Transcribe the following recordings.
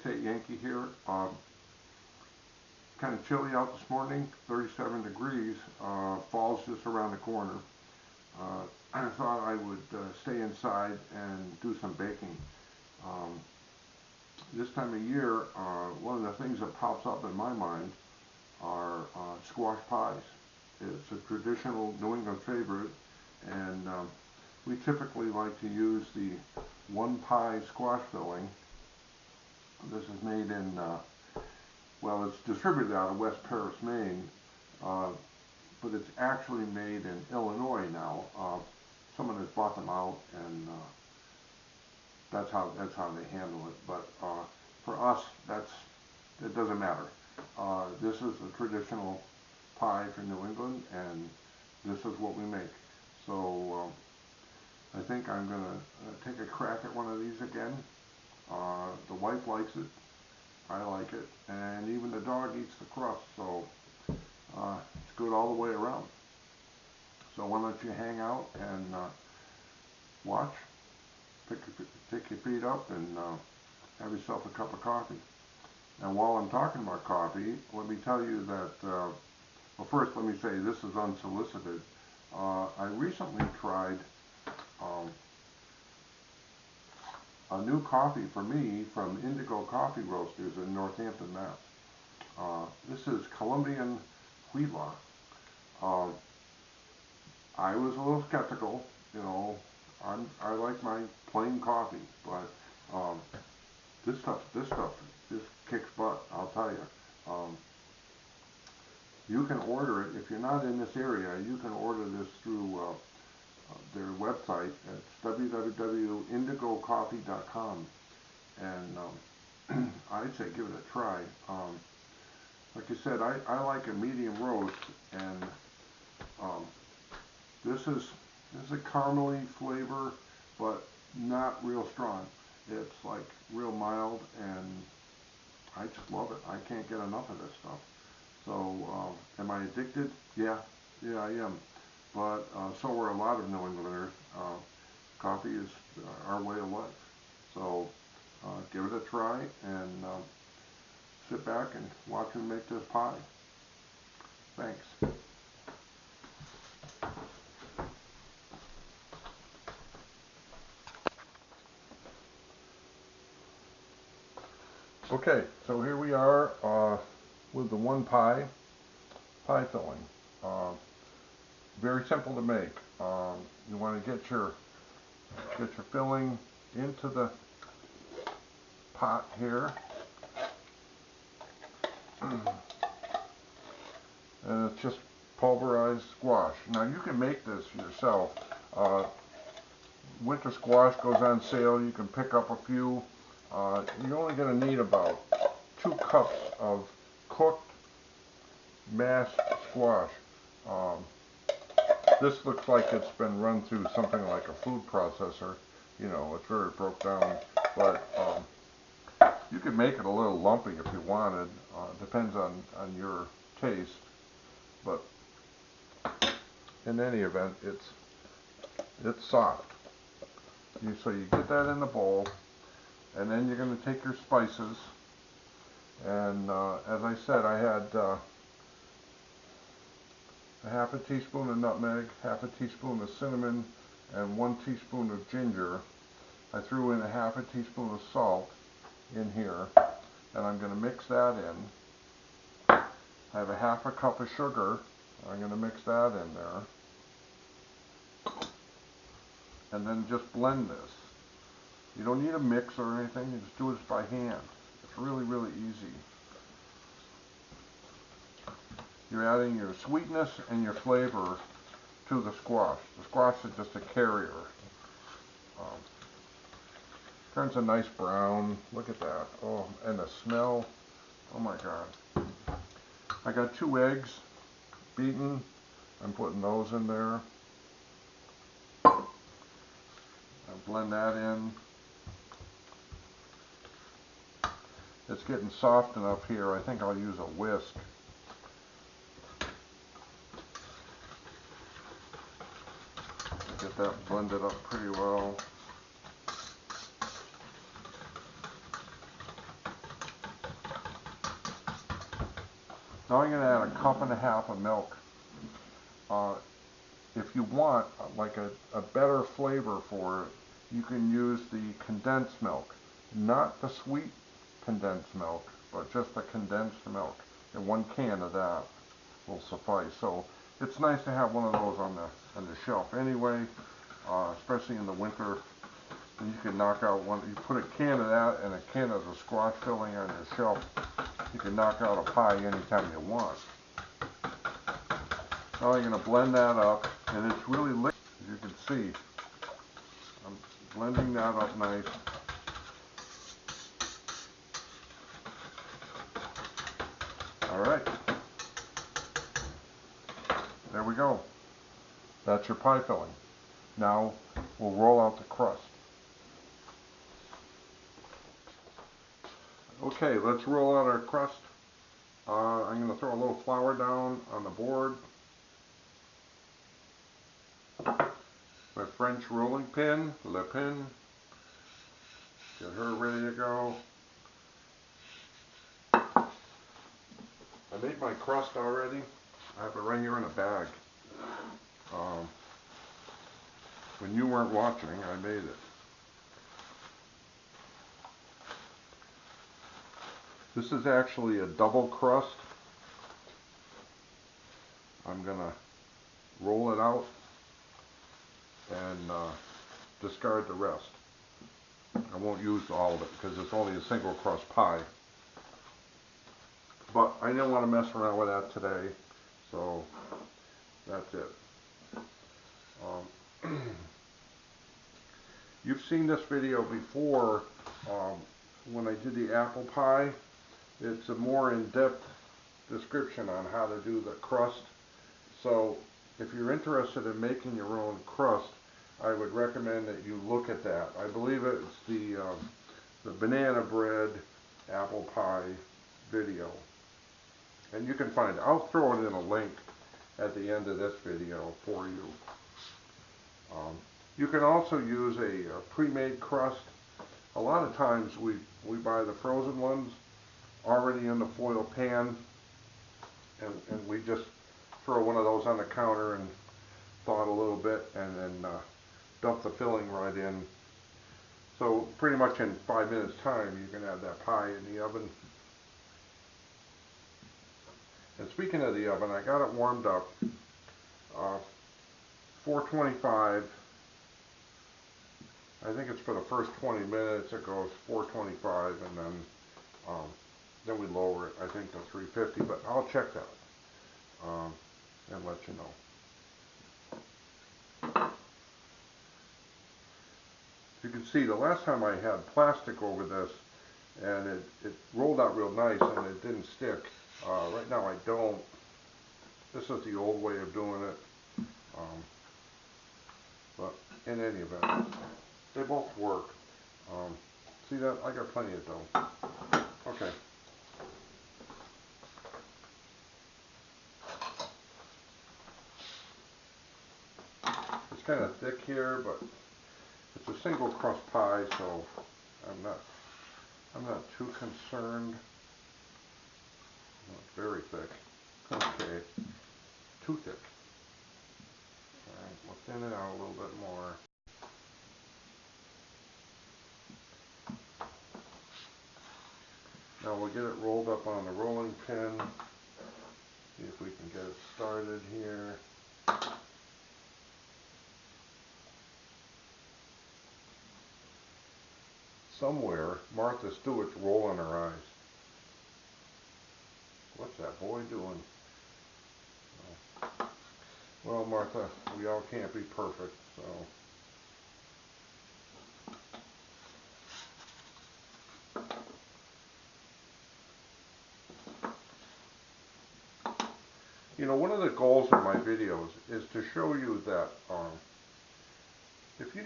State Yankee here. Kind of chilly out this morning, 37 degrees. Fall's just around the corner. I thought I would stay inside and do some baking. Um, this time of year, one of the things that pops up in my mind are squash pies. It's a traditional New England favorite, and we typically like to use the one pie squash filling. This is made in, well, it's distributed out of West Paris, Maine, but it's actually made in Illinois now. Someone has bought them out, and that's how they handle it. But for us, it doesn't matter. This is a traditional pie for New England, and this is what we make. So I think I'm going to take a crack at one of these again. The wife likes it, I like it, and even the dog eats the crust, so it's good all the way around. So why don't you hang out and watch, pick your feet up, and have yourself a cup of coffee. And while I'm talking about coffee, let me tell you that, well, first let me say this is unsolicited. I recently tried a new coffee for me from Indigo Coffee Roasters in Northampton, Mass. This is Colombian Huila. I was a little skeptical, you know. I like my plain coffee, but this stuff just kicks butt, I'll tell you. You can order it, if you're not in this area, you can order this through their website. It's www.indigocoffee.com, and I'd say give it a try. Like I said, I like a medium roast, and this is a caramely flavor, but not real strong. It's like real mild, and I just love it. I can't get enough of this stuff. So, am I addicted? Yeah, I am. But so are a lot of New Englanders. Coffee is our way of life. So give it a try, and sit back and watch me make this pie. Thanks. Okay, so here we are with the one pie filling. Very simple to make. You want to get your filling into the pot here, and it's just pulverized squash. Now you can make this yourself. Winter squash goes on sale. You can pick up a few. You're only going to need about 2 cups of cooked mashed squash. This looks like it's been run through something like a food processor. You know, it's very broke down, but you could make it a little lumpy if you wanted. Depends on your taste, but in any event, it's soft. So you get that in the bowl, and then you're going to take your spices, and as I said, I had a half a teaspoon of nutmeg, half a teaspoon of cinnamon, and 1 teaspoon of ginger. I threw in a half a teaspoon of salt in here, and I'm going to mix that in. I have a half a cup of sugar. I'm going to mix that in there, and then just blend this. You don't need a mix or anything, you just do this by hand. It's really, really easy. You're adding your sweetness and your flavor to the squash. The squash is just a carrier. Turns a nice brown. Look at that. Oh, and the smell. Oh my God. I got 2 eggs beaten. I'm putting those in there. I blend that in. It's getting soft enough here. I think I'll use a whisk. Get that blended up pretty well. Now I'm going to add a cup and a half of milk. If you want like a better flavor for it, you can use the condensed milk. Not the sweet condensed milk, but just the condensed milk. And 1 can of that will suffice. So it's nice to have one of those on the shelf anyway, especially in the winter. And you can knock out one. You put a can of that and a can of the squash filling on your shelf. You can knock out a pie anytime you want. Now I'm going to blend that up, and it's really liquid, as you can see. I'm blending that up nice. All right. There we go. That's your pie filling. Now we'll roll out the crust. Okay, let's roll out our crust. I'm going to throw a little flour down on the board. My French rolling pin, Le Pin. Get her ready to go. I made my crust already. I have it right here in a bag. When you weren't watching, I made it. This is actually a double crust. I'm going to roll it out and discard the rest. I won't use all of it because it's only a single crust pie. But I didn't want to mess around with that today, so that's it. You've seen this video before when I did the apple pie. It's a more in-depth description on how to do the crust. So if you're interested in making your own crust, I would recommend that you look at that. I believe it's the banana bread apple pie video. And you can find it. I'll throw it in a link at the end of this video for you. You can also use a pre-made crust. A lot of times we buy the frozen ones already in the foil pan, and we just throw one of those on the counter and thaw it a little bit and then dump the filling right in. So pretty much in 5 minutes time you can have that pie in the oven. And speaking of the oven, I got it warmed up 425. I think it's for the first 20 minutes it goes 425, and then we lower it, I think, to 350, but I'll check that and let you know. You can see the last time I had plastic over this and it rolled out real nice and it didn't stick. Right now I don't. This is the old way of doing it. But in any event, they both work. See that? I got plenty of dough. Okay. It's kind of thick here, but it's a single crust pie, so I'm not too concerned. Not very thick. Okay. Too thick. Alright, we'll thin it out a little bit more. Now we'll get it rolled up on the rolling pin. See if we can get it started here. Somewhere, Martha Stewart's rolling her eyes. What's that boy doing? Well, Martha, we all can't be perfect, so. You know, one of the goals of my videos is to show you that if you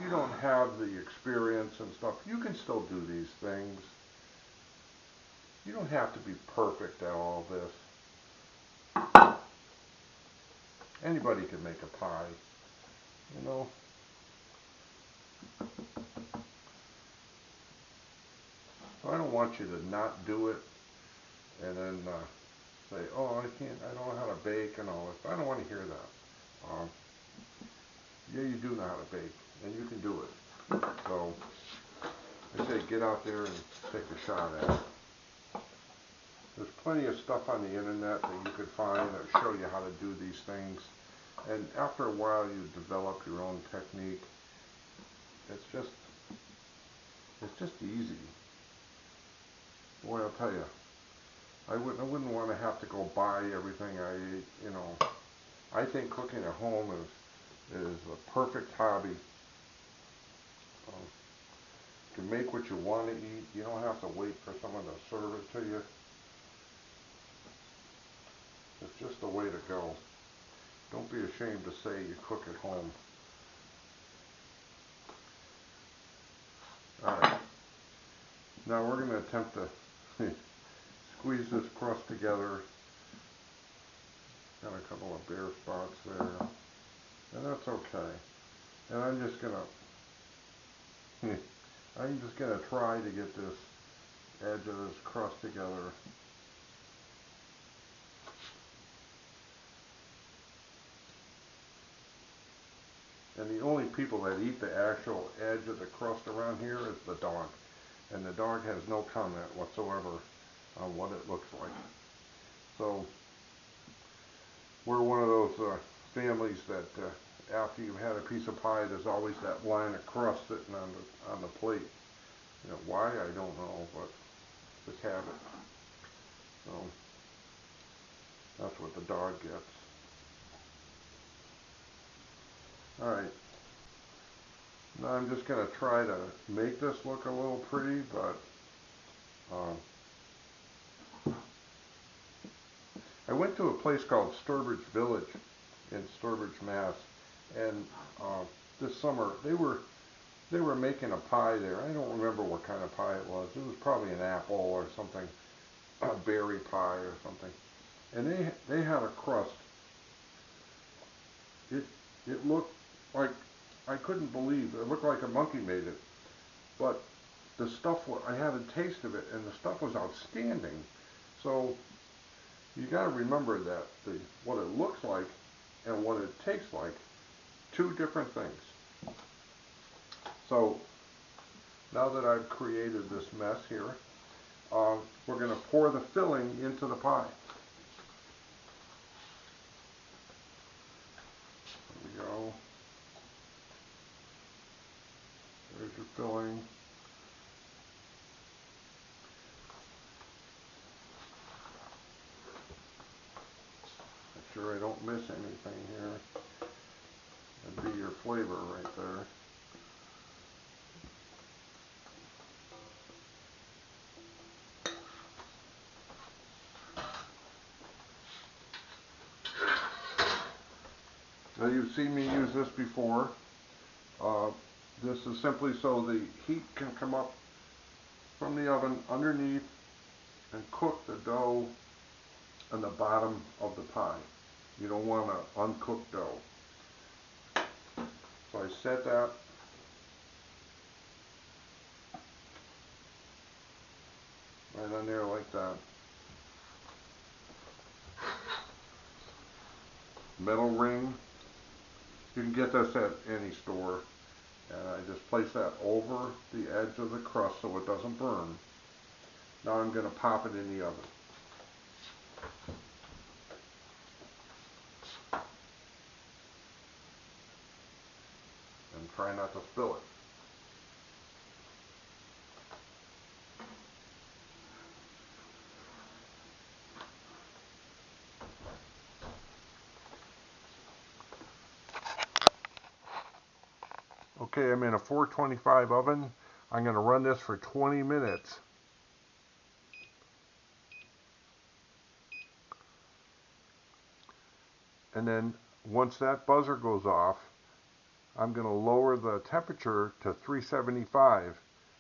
don't have the experience and stuff, you can still do these things. You don't have to be perfect at all this. Anybody can make a pie, you know. So I don't want you to not do it and then say, oh, I don't know how to bake and all this. I don't want to hear that. Yeah, you do know how to bake, and you can do it. So I say get out there and take a shot at it. There's plenty of stuff on the internet that you could find that show you how to do these things. And after a while you develop your own technique. It's just easy. Boy, I'll tell you, I wouldn't want to have to go buy everything I eat, you know. I think cooking at home is a perfect hobby. You can make what you want to eat. You don't have to wait for someone to serve it to you. It's just the way to go. Don't be ashamed to say you cook at home. Alright, now we're going to attempt to squeeze this crust together. Got a couple of bare spots there, and that's okay. And I'm just going to try to get this edge of this crust together. And the only people that eat the actual edge of the crust around here is the dog. And the dog has no comment whatsoever on what it looks like. So we're one of those families that after you've had a piece of pie, there's always that line of crust sitting on the plate. You know why? I don't know, but just have it. So that's what the dog gets. Alright, now I'm just going to try to make this look a little pretty, but I went to a place called Sturbridge Village in Sturbridge, Mass, and this summer they were making a pie there. I don't remember what kind of pie it was. It was probably an apple or something, a berry pie or something. And they had a crust. It looked like, I couldn't believe it looked like a monkey made it. But the stuff, I had a taste of it, and the stuff was outstanding. So you got to remember that what it looks like and what it tastes like, two different things. So now that I've created this mess here, we're going to pour the filling into the pie. There we go. There's your filling. Make sure I don't miss anything here. That'd be your flavor right there. Now you've seen me use this before. This is simply so the heat can come up from the oven underneath and cook the dough on the bottom of the pie. You don't want an uncooked dough. So I set that. Right on there like that. Metal ring. You can get this at any store. And I just place that over the edge of the crust so it doesn't burn. Now I'm going to pop it in the oven. And try not to spill it. Okay, I'm in a 425 oven. I'm going to run this for 20 minutes. And then once that buzzer goes off, I'm going to lower the temperature to 375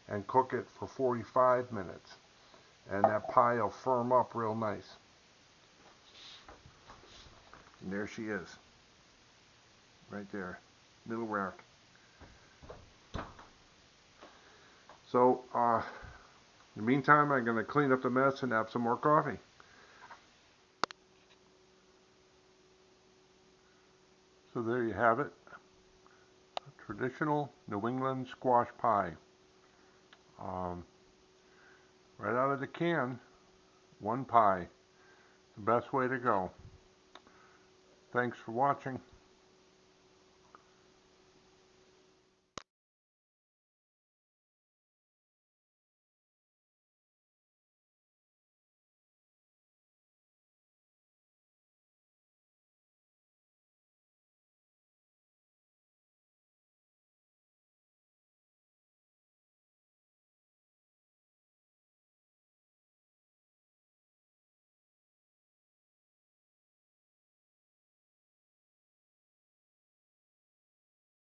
and cook it for 45 minutes. And that pie will firm up real nice. And there she is. Right there. Little rack. So, in the meantime, I'm going to clean up the mess and have some more coffee. So there you have it. A traditional New England squash pie. Um, right out of the can, one pie. The best way to go. Thanks for watching.